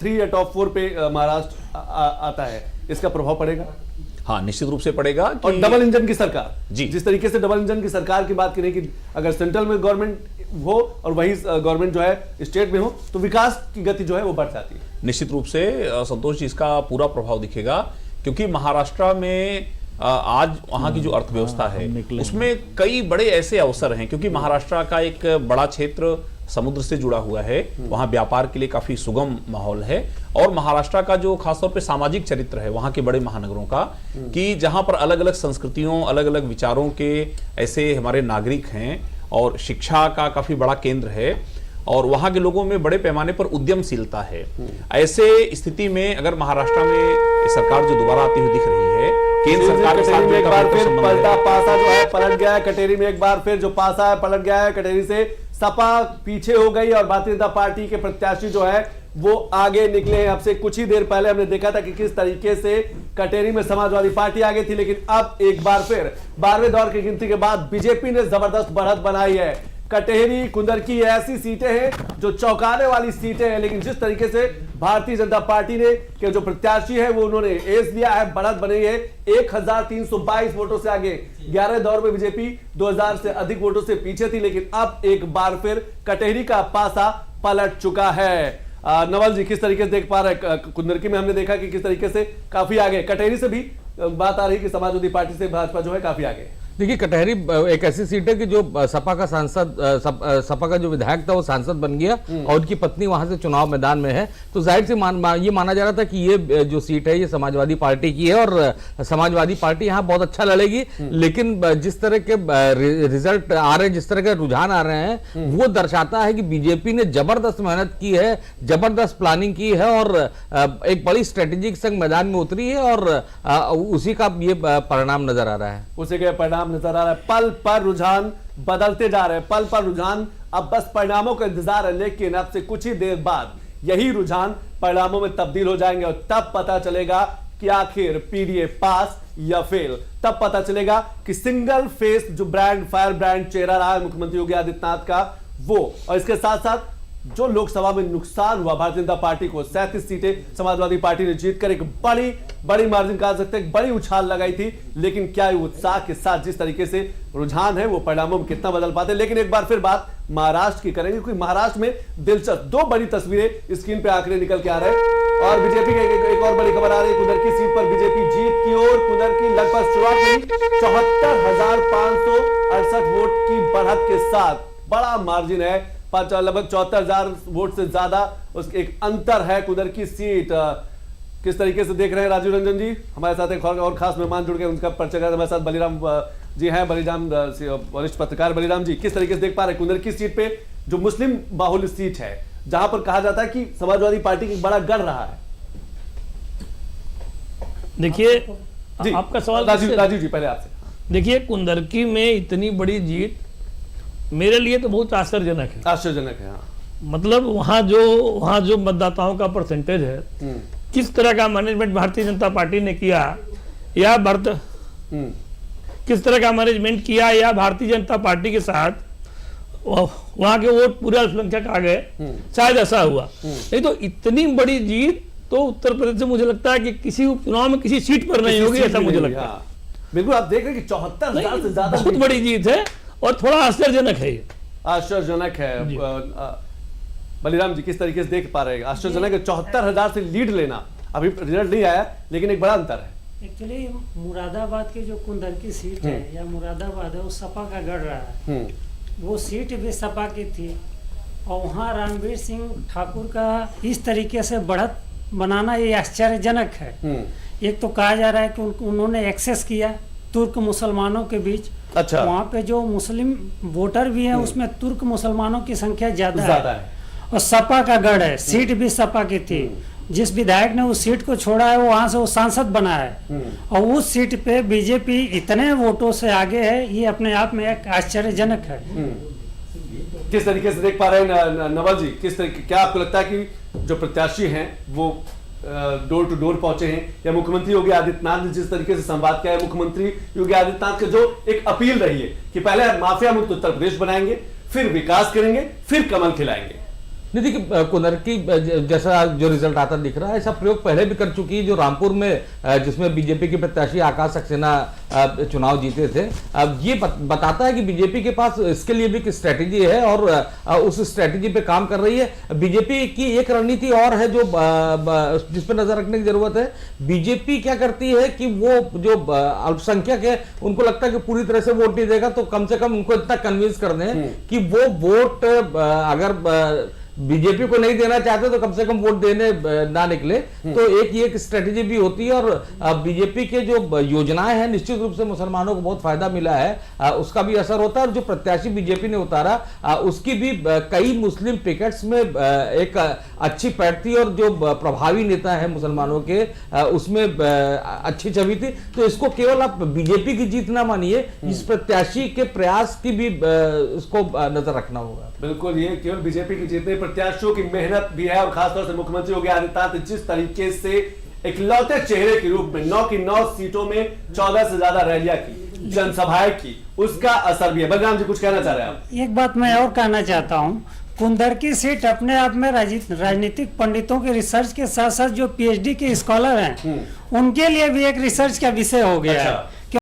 3 या टॉप 4 पे महाराष्ट्र आता है, इसका प्रभाव पड़ेगा? हाँ, निश्चित रूप से पड़ेगा। और डबल इंजन की सरकार, जी, जिस तरीके से डबल इंजन की सरकार की बात करें कि अगर सेंट्रल में गवर्नमेंट हो और वही गवर्नमेंट जो है स्टेट में हो, तो विकास की गति जो है वो बढ़ जाती है। निश्चित रूप से संतोष जी, इसका पूरा प्रभाव दिखेगा, क्योंकि महाराष्ट्र में आज वहां की जो अर्थव्यवस्था है उसमें कई बड़े ऐसे अवसर हैं, क्योंकि महाराष्ट्र का एक बड़ा क्षेत्र समुद्र से जुड़ा हुआ है, वहां व्यापार के लिए काफी सुगम माहौल है। और महाराष्ट्र का जो खासतौर पे सामाजिक चरित्र है वहां के बड़े महानगरों का, कि जहां पर अलग अलग संस्कृतियों, अलग अलग विचारों के ऐसे हमारे नागरिक हैं, और शिक्षा का काफी बड़ा केंद्र है, और वहां के लोगों में बड़े पैमाने पर उद्यमशीलता है। ऐसे स्थिति में अगर महाराष्ट्र में सरकार जो दोबारा आती हुई दिख रही है, केंद्र सरकार के साथ एक बार फिर पलटा पासा जो है पलट गया है कटेरी में, एक बार फिर जो पासा है पलट गया है कटेरी से, सपा पीछे हो गई और भारतीय जनता पार्टी के प्रत्याशी जो है वो आगे निकले हैं। अब से कुछ ही देर पहले हमने देखा था कि किस तरीके से कटेरी में समाजवादी पार्टी आगे थी, लेकिन अब एक बार फिर 12वें दौर की गिनती के बाद बीजेपी ने जबरदस्त बढ़त बनाई है। कटेरी, कुंदरकी ऐसी सीटें हैं जो चौंकाने वाली सीटें हैं, लेकिन जिस तरीके से भारतीय जनता पार्टी ने के जो प्रत्याशी है वो उन्होंने एज लिया है, बढ़त बनी है 1322 वोटों से आगे। 11वें दौर में बीजेपी 2000 से अधिक वोटों से पीछे थी, लेकिन अब एक बार फिर कटेरी का पासा पलट चुका है। नवल जी, किस तरीके से देख पा रहे हैं? कुंदरकी में हमने देखा कि किस तरीके से काफी आगे, कटेरी से भी बात आ रही कि समाजवादी पार्टी से भाजपा जो है काफी आगे। देखिए, कटहरी एक ऐसी सीट है कि जो सपा का सांसद, सपा का जो विधायक था वो सांसद बन गया और उनकी पत्नी वहां से चुनाव मैदान में है, तो जाहिर से ये माना जा रहा था कि ये जो सीट है ये समाजवादी पार्टी की है और समाजवादी पार्टी यहाँ बहुत अच्छा लड़ेगी। लेकिन जिस तरह के रिजल्ट आ रहे हैं, जिस तरह के रुझान आ रहे हैं, वो दर्शाता है कि बीजेपी ने जबरदस्त मेहनत की है, जबरदस्त प्लानिंग की है और एक बड़ी स्ट्रेटेजिक संग मैदान में उतरी है, और उसी का ये परिणाम नजर आ रहा है, उसी के परिणाम नजर आ रहा है। पल पर रुझान बदलते जा रहे हैं, पल पर रुझान, अब बस परिणामों का इंतजार है। लेकिन अब से कुछ ही देर बाद यही रुझान परिणामों में तब्दील हो जाएंगे और तब पता चलेगा कि आखिर पीडीए पास या फेल। तब पता चलेगा कि सिंगल फेस जो ब्रांड, फायर ब्रांड चेहरा रहा है मुख्यमंत्री योगी आदित्यनाथ का, वो, और इसके साथ साथ जो लोकसभा में नुकसान हुआ भारतीय जनता पार्टी को, 37 सीटें समाजवादी पार्टी ने जीतकर एक बड़ी मार्जिन कहा सकते हैं, बड़ी उछाल लगाई थी। लेकिन क्या उत्साह के साथ जिस तरीके से रुझान है वो परिणामों में कितना बदल पाते। लेकिन एक बार फिर बात महाराष्ट्र की करेंगे, क्योंकि महाराष्ट्र में दिलचस्प 2 बड़ी तस्वीरें स्क्रीन पे आंकड़े निकल के आ रहे हैं और बीजेपी की एक और बड़ी खबर आ रही है। कुंदरकी सीट पर बीजेपी जीत की ओर, कुंदरकी लगभग शुरुआत में 74,568 वोट की बढ़त के साथ बड़ा मार्जिन है, लगभग 74,000 वोट से ज्यादा उसके एक अंतर है कुंदरकी सीट। किस तरीके से देख रहे हैं राजीव रंजन जी? हमारे साथ एक और खास मेहमान जुड़ गए, उनका परिचय हमारे साथ बलिराम जी हैं, बलिराम वरिष्ठ पत्रकार। बलिराम जी, किस तरीके से देख पा रहे हैं कुंदरकी सीट पे जो मुस्लिम बाहुल्य सीट है, जहां पर कहा जाता है कि समाजवादी पार्टी की बड़ा गढ़ रहा है? देखिए, आपका सवाल राजीव जी पहले आपसे। देखिए, कुंदरकी में इतनी बड़ी जीत मेरे लिए तो बहुत आश्चर्यजनक है। आश्चर्यजनक है, हाँ। मतलब वहाँ जो मतदाताओं का परसेंटेज है, किस तरह का मैनेजमेंट भारतीय जनता पार्टी ने किया, या किस तरह का मैनेजमेंट किया, या भारतीय जनता पार्टी के साथ वहाँ के वोट पूरे अल्पसंख्यक आ गए, शायद ऐसा हुआ। नहीं तो इतनी बड़ी जीत तो उत्तर प्रदेश से मुझे लगता है कि किसी उपचुनाव में किसी सीट पर नहीं होगी, ऐसा मुझे लगता है। बिल्कुल, आप देख रहे हैं कि 74,000 से ज्यादा बहुत बड़ी जीत है और थोड़ा आश्चर्यजनक है ये। आश्चर्यजनक है। बलिराम जी, किस तरीके से देख पा रहे हैं? आश्चर्यजनक है 74,000 से लीड लेना, अभी रिजल्ट नहीं आया लेकिन एक बड़ा अंतर है। एक्चुअली मुरादाबाद की जो कुंदरकी सीट है या मुरादाबाद है, वो सपा का गढ़ रहा है। वो सीट भी सपा की थी और वहाँ रणवीर सिंह ठाकुर का इस तरीके से बढ़त बनाना ये आश्चर्यजनक है। एक तो कहा जा रहा है कि उन्होंने एक्सेस किया तुर्क मुसलमानों के बीच। अच्छा। वहाँ पे जो मुस्लिम वोटर भी हैं उसमें तुर्क मुसलमानों की संख्या ज्यादा है और सपा का गढ़ है, सीट भी सपा की थी। जिस विधायक ने उस सीट को छोड़ा है वो वहाँ से वो सांसद बना है और उस सीट पे बीजेपी इतने वोटों से आगे है, ये अपने आप में एक आश्चर्यजनक है। किस तरीके से देख पा रहे हैं नवल जी? किस तरीके, क्या आपको लगता है कि जो प्रत्याशी हैं वो डोर टू डोर पहुंचे हैं, या मुख्यमंत्री योगी आदित्यनाथ ने जिस तरीके से संवाद किया है, मुख्यमंत्री योगी आदित्यनाथ की जो एक अपील रही है कि पहले माफिया मुक्त उत्तर प्रदेश बनाएंगे, फिर विकास करेंगे, फिर कमल खिलाएंगे, नहीं देखिए, कुंदरकी जैसा जो रिजल्ट आता दिख रहा है, ऐसा प्रयोग पहले भी कर चुकी है, जो रामपुर में जिसमें बीजेपी के प्रत्याशी आकाश सक्सेना चुनाव जीते थे। अब ये बताता है कि बीजेपी के पास इसके लिए भी एक स्ट्रेटेजी है और उस स्ट्रेटेजी पे काम कर रही है। बीजेपी की एक रणनीति और है जो जिस पर नजर रखने की जरूरत है। बीजेपी क्या करती है कि वो जो अल्पसंख्यक है उनको लगता है कि पूरी तरह से वोट नहीं देगा, तो कम से कम उनको इतना कन्विंस कर दें कि वो वोट अगर बीजेपी को नहीं देना चाहते तो कम से कम वोट देने ना निकले। तो एक स्ट्रेटेजी भी होती है और बीजेपी के जो योजनाएं हैं निश्चित रूप से मुसलमानों को बहुत फायदा मिला है, उसका भी असर होता है। और जो प्रत्याशी बीजेपी ने उतारा उसकी भी कई मुस्लिम पिकेट्स में एक अच्छी पैठ थी और जो प्रभावी नेता है मुसलमानों के उसमें अच्छी छवि थी। तो इसको केवल आप बीजेपी की जीत ना मानिए, इस प्रत्याशी के प्रयास की भी इसको नजर रखना होगा। बिल्कुल, ये केवल बीजेपी की जीत नहीं, प्रत्याशियों की मेहनत भी है और खासतौर से मुख्यमंत्री योगी आदित्यनाथ जिस तरीके से इकलौते चेहरे के रूप में 9 की 9 सीटों में 14 से ज्यादा रैलियां की, जनसभाएं की, उसका असर भी है। बलराम जी कुछ कहना चाह रहे हैं आप? एक बात मैं और कहना चाहता हूँ, कुंदरकी सीट अपने आप में राजनीतिक पंडितों के रिसर्च के साथ साथ जो पीएचडी के स्कॉलर हैं उनके लिए भी एक रिसर्च का विषय हो गया है।